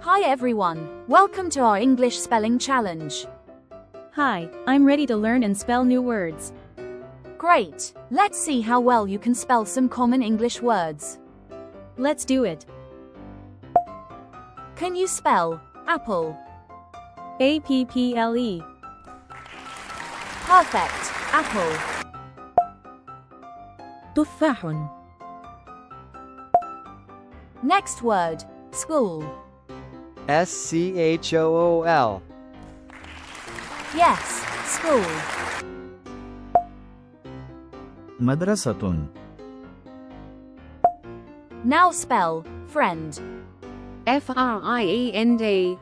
Hi everyone, welcome to our English spelling challenge. Hi, I'm ready to learn and spell new words. Great, let's see how well you can spell some common English words. Let's do it. Can you spell apple? Apple. Perfect, apple. تفاح. Next word, school. school. Yes, school. مدرسة. Now spell friend. friend.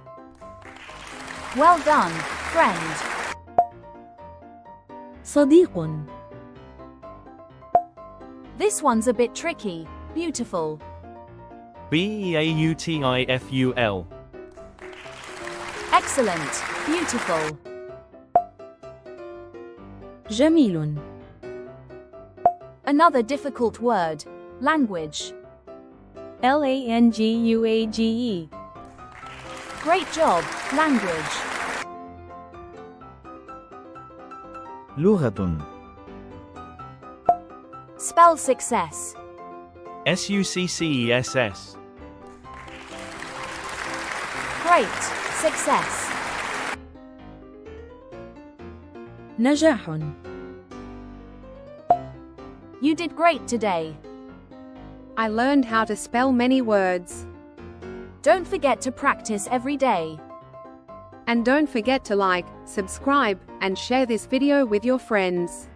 Well done, friend. صديق. This one's a bit tricky. Beautiful. beautiful. Excellent, beautiful. جميل. Another difficult word, language. language. Great job, language. لغة. Spell success. success. Great, success. نجاح. You did great today. I learned how to spell many words. Don't forget to practice every day. And don't forget to like, subscribe, and share this video with your friends.